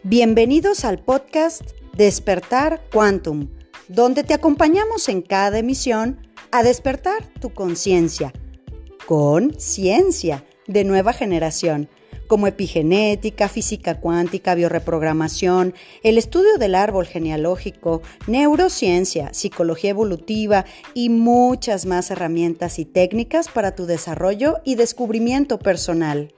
Bienvenidos al podcast Despertar Quantum, donde te acompañamos en cada emisión a despertar tu conciencia con ciencia de nueva generación, como epigenética, física cuántica, biorreprogramación, el estudio del árbol genealógico, neurociencia, psicología evolutiva y muchas más herramientas y técnicas para tu desarrollo y descubrimiento personal.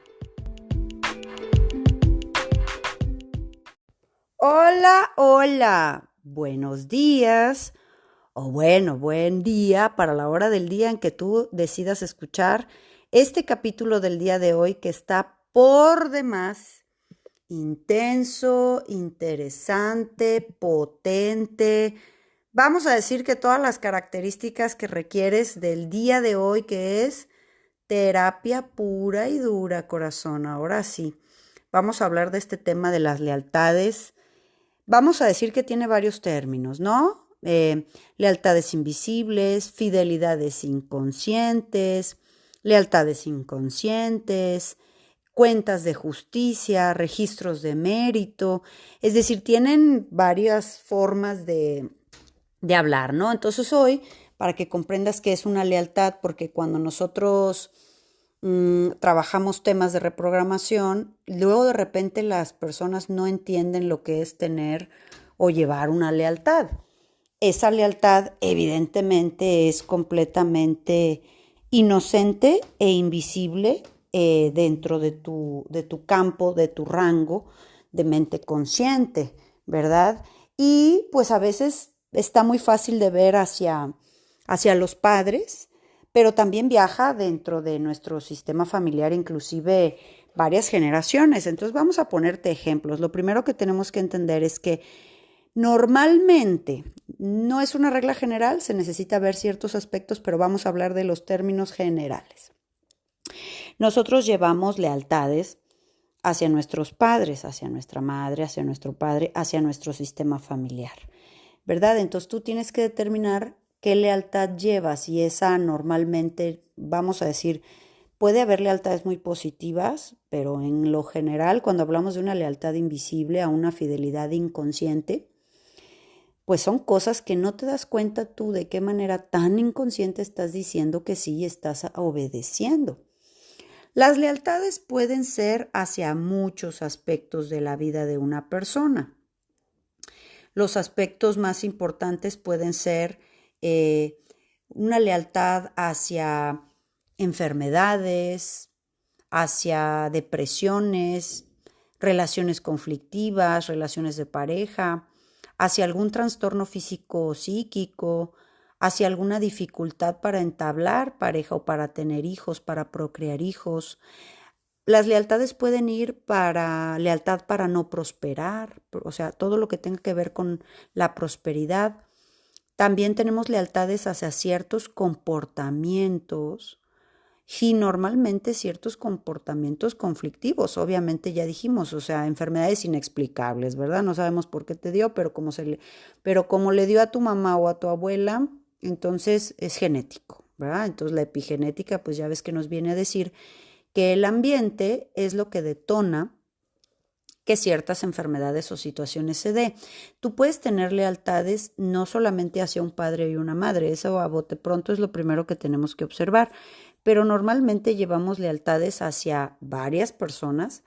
Hola, buenos días o buen día para la hora del día en que tú decidas escuchar este capítulo del día de hoy que está por demás intenso, interesante, potente. Vamos a decir que todas las características que requieres del día de hoy, que es terapia pura y dura, corazón. Ahora sí, vamos a hablar de este tema de las lealtades. Vamos a decir que tiene varios términos, ¿no? Lealtades invisibles, fidelidades inconscientes, lealtades inconscientes, cuentas de justicia, registros de mérito. Es decir, tienen varias formas de hablar, ¿no? Entonces hoy, para que comprendas qué es una lealtad, porque cuando nosotros trabajamos temas de reprogramación, luego de repente las personas no entienden lo que es tener o llevar una lealtad. Esa lealtad evidentemente es completamente inocente e invisible dentro de tu campo, de tu rango de mente consciente, ¿verdad? Y pues a veces está muy fácil de ver hacia los padres, pero también viaja dentro de nuestro sistema familiar, inclusive varias generaciones. Entonces vamos a ponerte ejemplos. Lo primero que tenemos que entender es que normalmente, no es una regla general, se necesita ver ciertos aspectos, pero vamos a hablar de los términos generales. Nosotros llevamos lealtades hacia nuestros padres, hacia nuestra madre, hacia nuestro padre, hacia nuestro sistema familiar, ¿verdad? Entonces tú tienes que determinar qué lealtad llevas y esa normalmente, vamos a decir, puede haber lealtades muy positivas, pero en lo general, cuando hablamos de una lealtad invisible a una fidelidad inconsciente, pues son cosas que no te das cuenta tú de qué manera tan inconsciente estás diciendo que sí estás obedeciendo. Las lealtades pueden ser hacia muchos aspectos de la vida de una persona. Los aspectos más importantes pueden ser una lealtad hacia enfermedades, hacia depresiones, relaciones conflictivas, relaciones de pareja, hacia algún trastorno físico o psíquico, hacia alguna dificultad para entablar pareja o para tener hijos, para procrear hijos. Las lealtades pueden ir para lealtad para no prosperar, o sea, todo lo que tenga que ver con la prosperidad. También tenemos lealtades hacia ciertos comportamientos y normalmente ciertos comportamientos conflictivos. Obviamente ya dijimos, o sea, enfermedades inexplicables, ¿verdad? No sabemos por qué te dio, pero como le dio a tu mamá o a tu abuela, entonces es genético, ¿verdad? Entonces la epigenética, pues ya ves que nos viene a decir que el ambiente es lo que detona que ciertas enfermedades o situaciones se dé. Tú puedes tener lealtades no solamente hacia un padre y una madre, eso a bote pronto es lo primero que tenemos que observar, pero normalmente llevamos lealtades hacia varias personas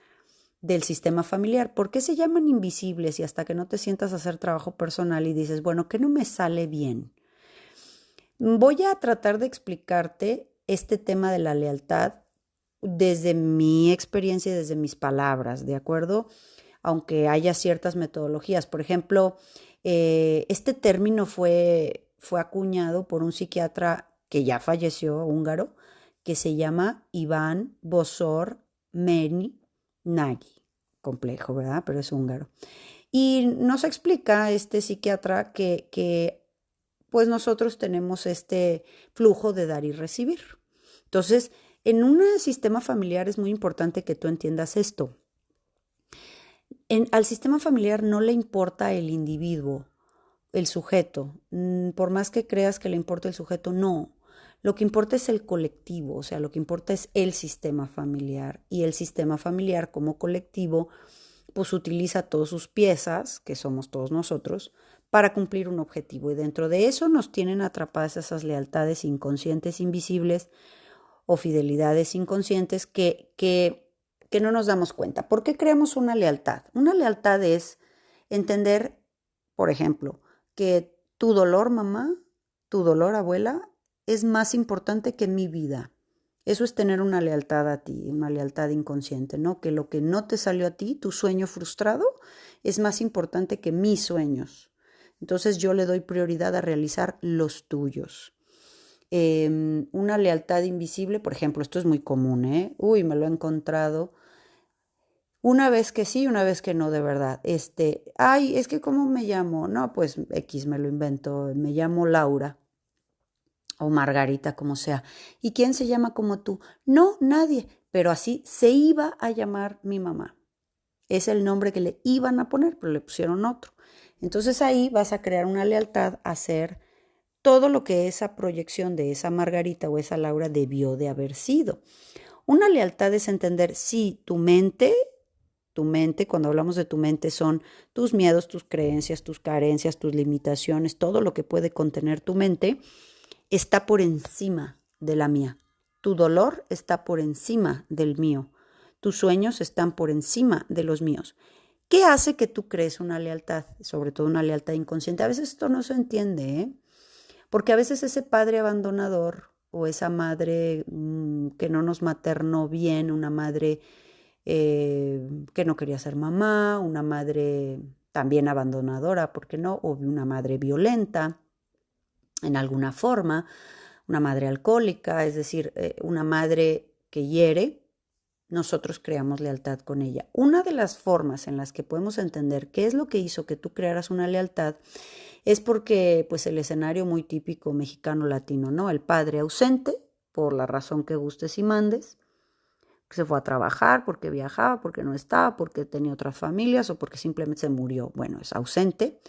del sistema familiar. ¿Por qué se llaman invisibles? Y hasta que no te sientas a hacer trabajo personal y dices, bueno, ¿qué no me sale bien? Voy a tratar de explicarte este tema de la lealtad desde mi experiencia y desde mis palabras, ¿de acuerdo? Aunque haya ciertas metodologías. Por ejemplo, este término fue acuñado por un psiquiatra que ya falleció, húngaro, que se llama Iván Bosor Meni Nagy. Complejo, ¿verdad? Pero es húngaro. Y nos explica este psiquiatra que pues nosotros tenemos este flujo de dar y recibir. Entonces, en un sistema familiar es muy importante que tú entiendas esto. Al sistema familiar no le importa el individuo, el sujeto. Por más que creas que le importa el sujeto, no. Lo que importa es el colectivo, o sea, lo que importa es el sistema familiar. Y el sistema familiar como colectivo pues utiliza todas sus piezas, que somos todos nosotros, para cumplir un objetivo. Y dentro de eso nos tienen atrapadas esas lealtades inconscientes, invisibles o fidelidades inconscientes que no nos damos cuenta. ¿Por qué creamos una lealtad? Una lealtad es entender, por ejemplo, que tu dolor, mamá, tu dolor, abuela, es más importante que mi vida. Eso es tener una lealtad a ti, una lealtad inconsciente, ¿no? Que lo que no te salió a ti, tu sueño frustrado, es más importante que mis sueños. Entonces yo le doy prioridad a realizar los tuyos. Una lealtad invisible, por ejemplo, esto es muy común, ¿eh? Uy, me lo he encontrado. Una vez que sí, una vez que no, de verdad. Ay, es que ¿cómo me llamo? No, pues X me lo invento, me llamo Laura o Margarita, como sea. ¿Y quién se llama como tú? No, nadie, pero así se iba a llamar mi mamá. Es el nombre que le iban a poner, pero le pusieron otro. Entonces ahí vas a crear una lealtad a ser todo lo que esa proyección de esa Margarita o esa Laura debió de haber sido. Una lealtad es entender si tu mente, cuando hablamos de tu mente, son tus miedos, tus creencias, tus carencias, tus limitaciones, todo lo que puede contener tu mente, está por encima de la mía. Tu dolor está por encima del mío. Tus sueños están por encima de los míos. ¿Qué hace que tú crees una lealtad? Sobre todo una lealtad inconsciente. A veces esto no se entiende, ¿eh? Porque a veces ese padre abandonador o esa madre que no nos maternó bien, una madre que no quería ser mamá, una madre también abandonadora, ¿por qué no? O una madre violenta en alguna forma, una madre alcohólica, es decir, una madre que hiere, nosotros creamos lealtad con ella. Una de las formas en las que podemos entender qué es lo que hizo que tú crearas una lealtad es porque, pues, el escenario muy típico mexicano latino, ¿no? El padre ausente, por la razón que gustes y mandes, que se fue a trabajar, porque viajaba, porque no estaba, porque tenía otras familias o porque simplemente se murió. Bueno, es ausente.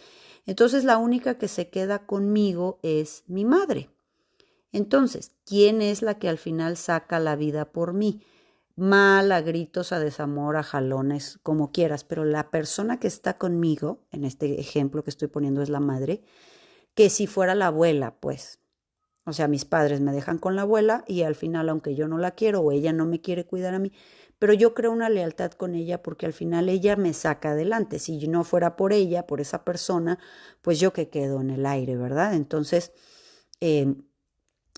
Entonces la única que se queda conmigo es mi madre. Entonces, ¿quién es la que al final saca la vida por mí? Mal, a gritos, a desamor, a jalones, como quieras, pero la persona que está conmigo, en este ejemplo que estoy poniendo es la madre, que si fuera la abuela, pues. O sea, mis padres me dejan con la abuela y al final, aunque yo no la quiero o ella no me quiere cuidar a mí, pero yo creo una lealtad con ella porque al final ella me saca adelante. Si no fuera por ella, por esa persona, pues yo que quedo en el aire, ¿verdad? Entonces, eh,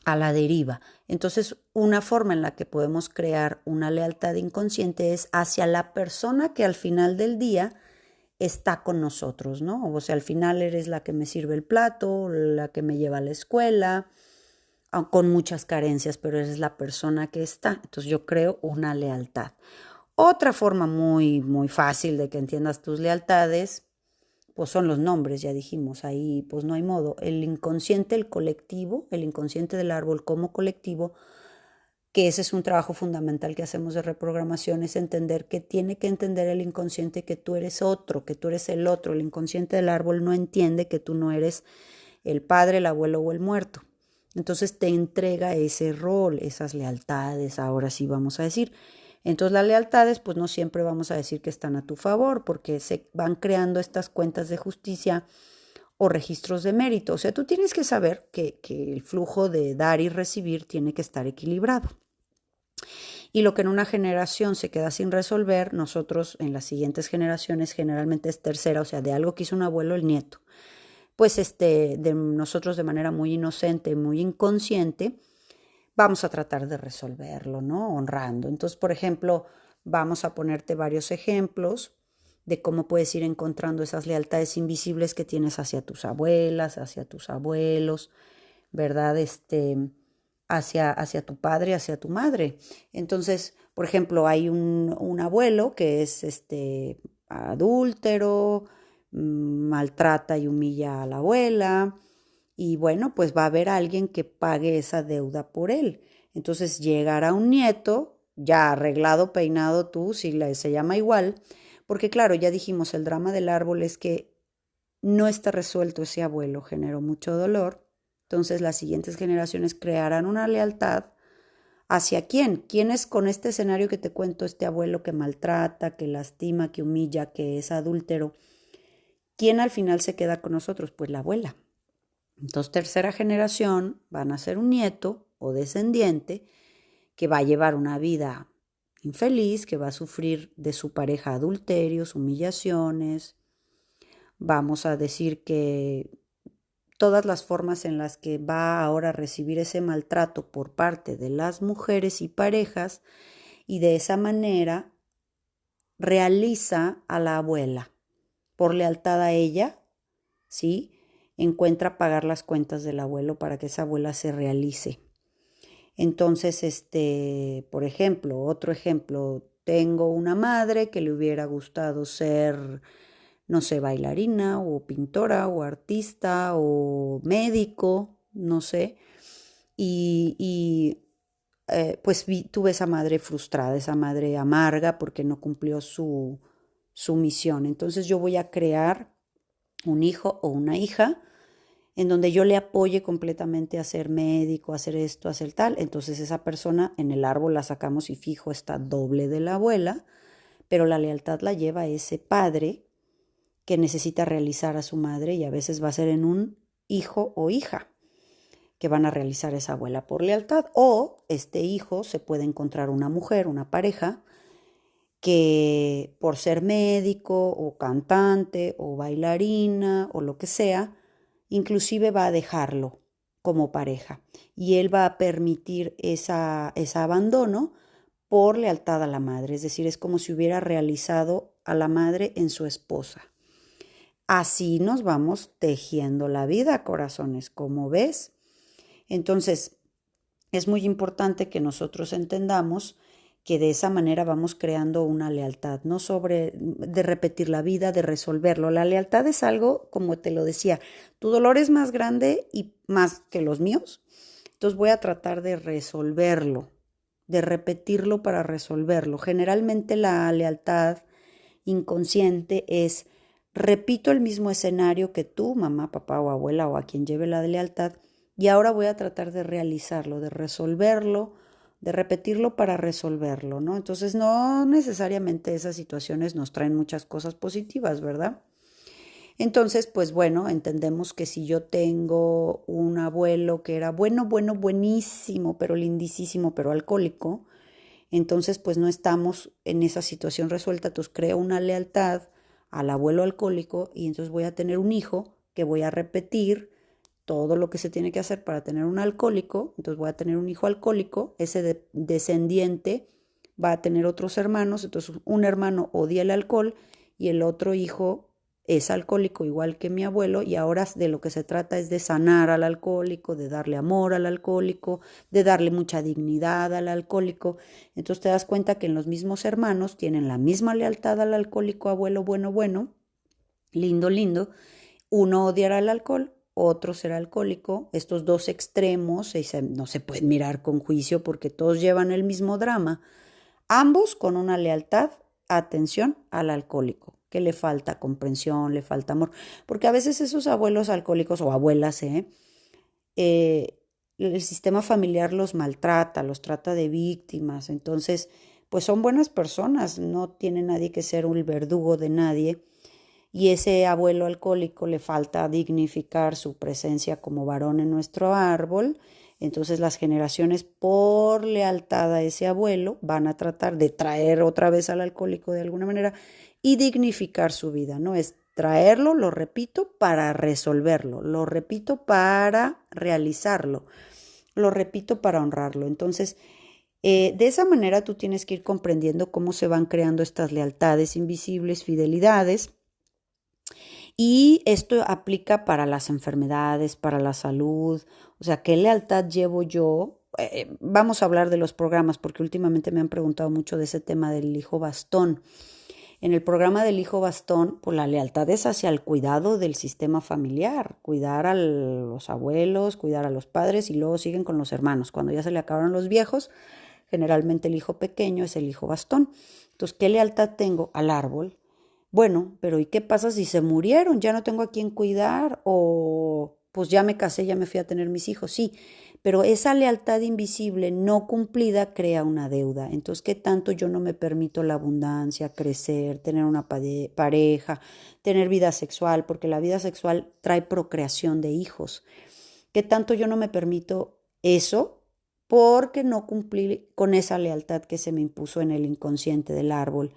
a la deriva. Entonces, una forma en la que podemos crear una lealtad inconsciente es hacia la persona que al final del día está con nosotros, ¿no? O sea, al final eres la que me sirve el plato, la que me lleva a la escuela, con muchas carencias, pero eres la persona que está. Entonces yo creo una lealtad. Otra forma muy, muy fácil de que entiendas tus lealtades, pues son los nombres, ya dijimos, ahí pues no hay modo. El inconsciente, el colectivo, el inconsciente del árbol como colectivo, que ese es un trabajo fundamental que hacemos de reprogramación, es entender que tiene que entender el inconsciente que tú eres otro, que tú eres el otro. El inconsciente del árbol no entiende que tú no eres el padre, el abuelo o el muerto. Entonces te entrega ese rol, esas lealtades, ahora sí vamos a decir. Entonces las lealtades pues no siempre vamos a decir que están a tu favor porque se van creando estas cuentas de justicia o registros de mérito. O sea, tú tienes que saber que el flujo de dar y recibir tiene que estar equilibrado. Y lo que en una generación se queda sin resolver, nosotros en las siguientes generaciones generalmente es tercera, o sea, de algo que hizo un abuelo, el nieto. Pues de nosotros de manera muy inocente, muy inconsciente, vamos a tratar de resolverlo, ¿no? Honrando. Entonces, por ejemplo, vamos a ponerte varios ejemplos de cómo puedes ir encontrando esas lealtades invisibles que tienes hacia tus abuelas, hacia tus abuelos, ¿verdad? Hacia tu padre, hacia tu madre. Entonces, por ejemplo, hay un abuelo que es adúltero, maltrata y humilla a la abuela, y bueno, pues va a haber alguien que pague esa deuda por él. Entonces llegará un nieto, ya arreglado, peinado tú, si se llama igual, porque claro, ya dijimos, el drama del árbol es que no está resuelto ese abuelo, generó mucho dolor. Entonces las siguientes generaciones crearán una lealtad ¿Hacia quién? ¿Quién es con este escenario que te cuento, este abuelo que maltrata, que lastima, que humilla, que es adúltero? ¿Quién al final se queda con nosotros? Pues la abuela. Entonces, tercera generación van a ser un nieto o descendiente que va a llevar una vida infeliz, que va a sufrir de su pareja adulterios, humillaciones. Vamos a decir que todas las formas en las que va ahora a recibir ese maltrato por parte de las mujeres y parejas, y de esa manera realiza a la abuela por lealtad a ella, ¿sí? Encuentra pagar las cuentas del abuelo para que esa abuela se realice. Entonces, por ejemplo, otro ejemplo, tengo una madre que le hubiera gustado ser, no sé, bailarina o pintora o artista o médico, no sé, y pues tuve esa madre frustrada, esa madre amarga porque no cumplió su misión. Entonces yo voy a crear un hijo o una hija en donde yo le apoye completamente a ser médico, a hacer esto, a hacer tal. Entonces esa persona en el árbol la sacamos y fijo está doble de la abuela, pero la lealtad la lleva ese padre que necesita realizar a su madre y a veces va a ser en un hijo o hija que van a realizar esa abuela por lealtad. O este hijo se puede encontrar una mujer, una pareja, que por ser médico o cantante o bailarina o lo que sea, inclusive va a dejarlo como pareja y él va a permitir ese abandono por lealtad a la madre, es decir, es como si hubiera realizado a la madre en su esposa. Así nos vamos tejiendo la vida, corazones, como ves. Entonces, es muy importante que nosotros entendamos que de esa manera vamos creando una lealtad, no sobre de repetir la vida, de resolverlo. La lealtad es algo, como te lo decía, tu dolor es más grande y más que los míos, entonces voy a tratar de resolverlo, de repetirlo para resolverlo. Generalmente la lealtad inconsciente es, repito el mismo escenario que tú, mamá, papá o abuela o a quien lleve la lealtad, y ahora voy a tratar de realizarlo, de resolverlo, de repetirlo para resolverlo, ¿no? Entonces no necesariamente esas situaciones nos traen muchas cosas positivas, ¿verdad? Entonces, pues bueno, entendemos que si yo tengo un abuelo que era buenísimo, pero lindísimo, pero alcohólico, entonces pues no estamos en esa situación resuelta, entonces creo una lealtad al abuelo alcohólico y entonces voy a tener un hijo que voy a repetir todo lo que se tiene que hacer para tener un alcohólico, entonces voy a tener un hijo alcohólico, ese descendiente va a tener otros hermanos, entonces un hermano odia el alcohol y el otro hijo es alcohólico igual que mi abuelo y ahora de lo que se trata es de sanar al alcohólico, de darle amor al alcohólico, de darle mucha dignidad al alcohólico. Entonces te das cuenta que en los mismos hermanos tienen la misma lealtad al alcohólico, abuelo bueno, lindo, uno odiará el alcohol, otro será alcohólico. Estos dos extremos no se pueden mirar con juicio porque todos llevan el mismo drama. Ambos con una lealtad, atención al alcohólico, que le falta comprensión, le falta amor. Porque a veces esos abuelos alcohólicos o abuelas, eh, el sistema familiar los maltrata, los trata de víctimas. Entonces, pues son buenas personas, no tiene nadie que ser un verdugo de nadie y ese abuelo alcohólico le falta dignificar su presencia como varón en nuestro árbol, entonces las generaciones por lealtad a ese abuelo van a tratar de traer otra vez al alcohólico de alguna manera y dignificar su vida, ¿no? Es traerlo, lo repito, para resolverlo, lo repito para realizarlo, lo repito para honrarlo. Entonces, de esa manera tú tienes que ir comprendiendo cómo se van creando estas lealtades invisibles, fidelidades. Y esto aplica para las enfermedades, para la salud, o sea, ¿qué lealtad llevo yo? Vamos a hablar de los programas porque últimamente me han preguntado mucho de ese tema del hijo bastón. En el programa del hijo bastón, pues la lealtad es hacia el cuidado del sistema familiar, cuidar a los abuelos, cuidar a los padres y luego siguen con los hermanos. Cuando ya se le acabaron los viejos, generalmente el hijo pequeño es el hijo bastón. Entonces, ¿qué lealtad tengo al árbol? Bueno, pero ¿y qué pasa si se murieron? Ya no tengo a quién cuidar o pues ya me casé, ya me fui a tener mis hijos, sí, pero esa lealtad invisible no cumplida crea una deuda. Entonces, ¿qué tanto yo no me permito la abundancia, crecer, tener una pareja, tener vida sexual? Porque la vida sexual trae procreación de hijos. ¿Qué tanto yo no me permito eso? Porque no cumplí con esa lealtad que se me impuso en el inconsciente del árbol.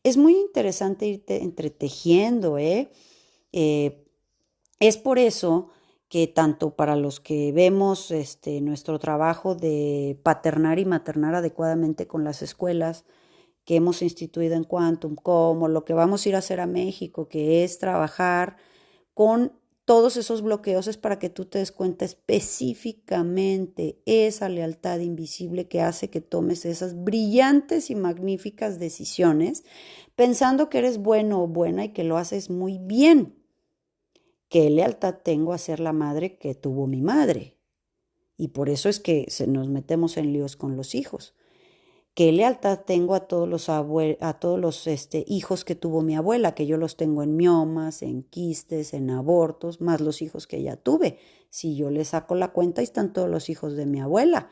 Es muy interesante irte entretejiendo, ¿eh? Eh, es por eso que tanto para los que vemos nuestro trabajo de paternar y maternar adecuadamente con las escuelas que hemos instituido en Quantum, como lo que vamos a ir a hacer a México, que es trabajar con todos esos bloqueos, es para que tú te des cuenta específicamente esa lealtad invisible que hace que tomes esas brillantes y magníficas decisiones pensando que eres bueno o buena y que lo haces muy bien. ¿Qué lealtad tengo a ser la madre que tuvo mi madre? Y por eso es que nos metemos en líos con los hijos. ¿Qué lealtad tengo a todos los, hijos que tuvo mi abuela? Que yo los tengo en miomas, en quistes, en abortos, más los hijos que ya tuve. Si yo le saco la cuenta, ahí están todos los hijos de mi abuela.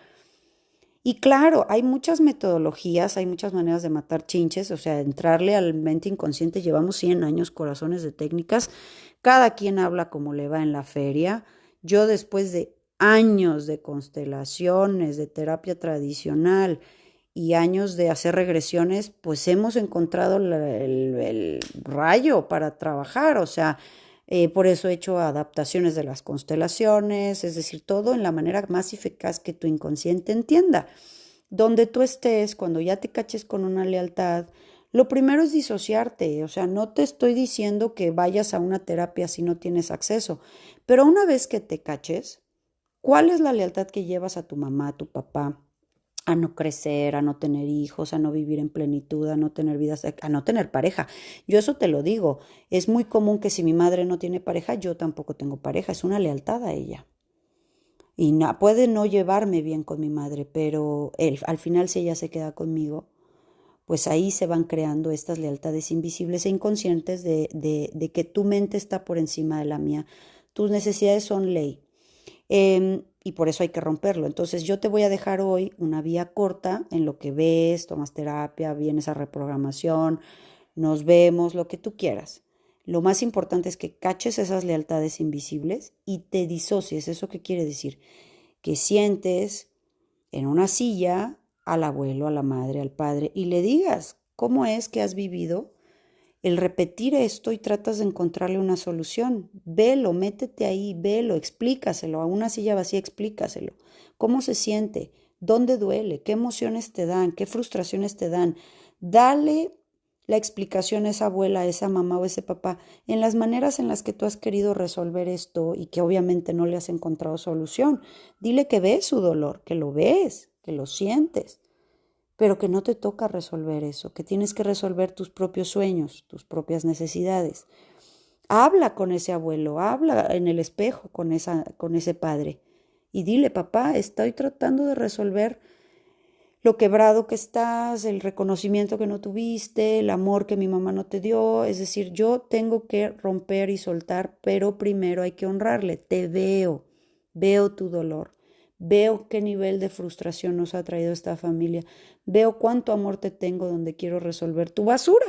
Y claro, hay muchas metodologías, hay muchas maneras de matar chinches, o sea, entrarle al mente inconsciente. Llevamos 100 años, corazones de técnicas. Cada quien habla como le va en la feria. Yo después de años de constelaciones, de terapia tradicional y años de hacer regresiones, pues hemos encontrado el rayo para trabajar. O sea, por eso he hecho adaptaciones de las constelaciones, es decir, todo en la manera más eficaz que tu inconsciente entienda. Donde tú estés, cuando ya te caches con una lealtad, lo primero es disociarte. O sea, no te estoy diciendo que vayas a una terapia si no tienes acceso, pero una vez que te caches, ¿cuál es la lealtad que llevas a tu mamá, a tu papá? A no crecer, a no tener hijos, a no vivir en plenitud, a no tener vida, a no tener pareja. Yo eso te lo digo, es muy común que si mi madre no tiene pareja, yo tampoco tengo pareja, es una lealtad a ella. Y puede no llevarme bien con mi madre, pero al final si ella se queda conmigo, pues ahí se van creando estas lealtades invisibles e inconscientes de que tu mente está por encima de la mía. Tus necesidades son ley. Y por eso hay que romperlo. Entonces yo te voy a dejar hoy una vía corta en lo que ves, tomas terapia, vienes a reprogramación, nos vemos, lo que tú quieras. Lo más importante es que caches esas lealtades invisibles y te disocies. ¿Eso qué quiere decir? Que sientes en una silla al abuelo, a la madre, al padre y le digas cómo es que has vivido el repetir esto y tratas de encontrarle una solución. Velo, métete ahí, velo, explícaselo. A una silla vacía, explícaselo. ¿Cómo se siente? ¿Dónde duele? ¿Qué emociones te dan? ¿Qué frustraciones te dan? Dale la explicación a esa abuela, a esa mamá o a ese papá en las maneras en las que tú has querido resolver esto y que obviamente no le has encontrado solución. Dile que ves su dolor, que lo ves, que lo sientes, pero que no te toca resolver eso, que tienes que resolver tus propios sueños, tus propias necesidades. Habla con ese abuelo, habla en el espejo con ese padre y dile, papá, estoy tratando de resolver lo quebrado que estás, el reconocimiento que no tuviste, el amor que mi mamá no te dio. Es decir, yo tengo que romper y soltar, pero primero hay que honrarle. Te veo, veo tu dolor, veo qué nivel de frustración nos ha traído esta familia, veo cuánto amor te tengo donde quiero resolver tu basura.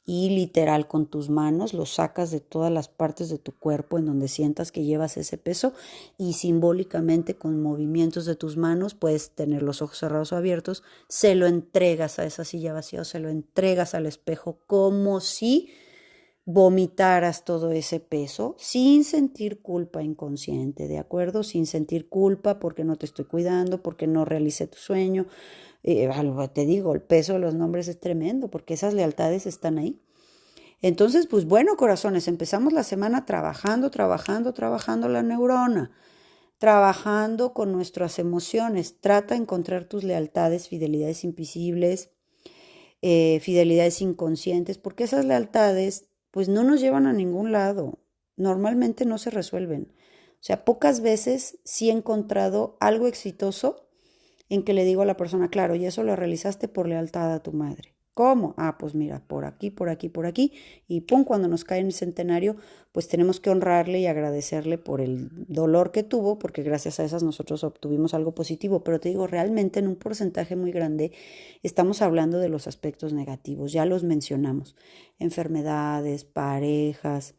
Y literal con tus manos lo sacas de todas las partes de tu cuerpo en donde sientas que llevas ese peso y simbólicamente con movimientos de tus manos, puedes tener los ojos cerrados o abiertos, se lo entregas a esa silla vacía o se lo entregas al espejo como si vomitaras todo ese peso sin sentir culpa inconsciente, ¿de acuerdo? Sin sentir culpa porque no te estoy cuidando, porque no realicé tu sueño. Te digo, el peso de los nombres es tremendo porque esas lealtades están ahí. Entonces, pues bueno, corazones, empezamos la semana trabajando la neurona, trabajando con nuestras emociones. Trata de encontrar tus lealtades, fidelidades invisibles, fidelidades inconscientes, porque esas lealtades pues no nos llevan a ningún lado. Normalmente no se resuelven. O sea, pocas veces sí he encontrado algo exitoso en que le digo a la persona, claro, y eso lo realizaste por lealtad a tu madre. ¿Cómo? Ah, pues mira, por aquí, por aquí, por aquí. Y pum, cuando nos cae en el centenario, pues tenemos que honrarle y agradecerle por el dolor que tuvo, porque gracias a esas nosotros obtuvimos algo positivo. Pero te digo, realmente en un porcentaje muy grande estamos hablando de los aspectos negativos. Ya los mencionamos. Enfermedades, parejas,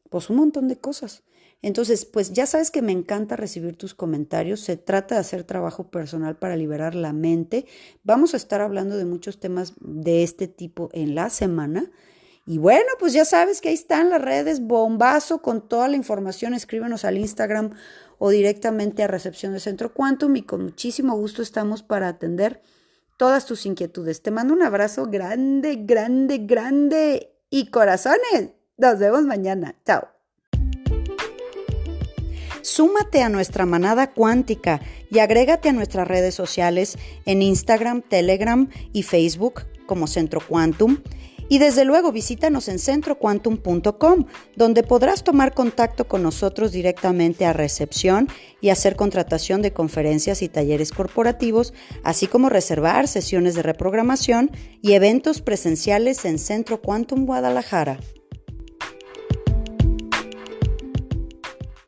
pues un montón de cosas. Entonces, pues ya sabes que me encanta recibir tus comentarios. Se trata de hacer trabajo personal para liberar la mente. Vamos a estar hablando de muchos temas de este tipo en la semana. Y bueno, pues ya sabes que ahí están las redes, bombazo con toda la información. Escríbenos al Instagram o directamente a recepción de Centro Quantum y con muchísimo gusto estamos para atender todas tus inquietudes. Te mando un abrazo grande, grande, grande y corazones. Nos vemos mañana. Chao. Súmate a nuestra manada cuántica y agrégate a nuestras redes sociales en Instagram, Telegram y Facebook como Centro Quantum. Y desde luego visítanos en centroquantum.com, donde podrás tomar contacto con nosotros directamente a recepción y hacer contratación de conferencias y talleres corporativos, así como reservar sesiones de reprogramación y eventos presenciales en Centro Quantum Guadalajara.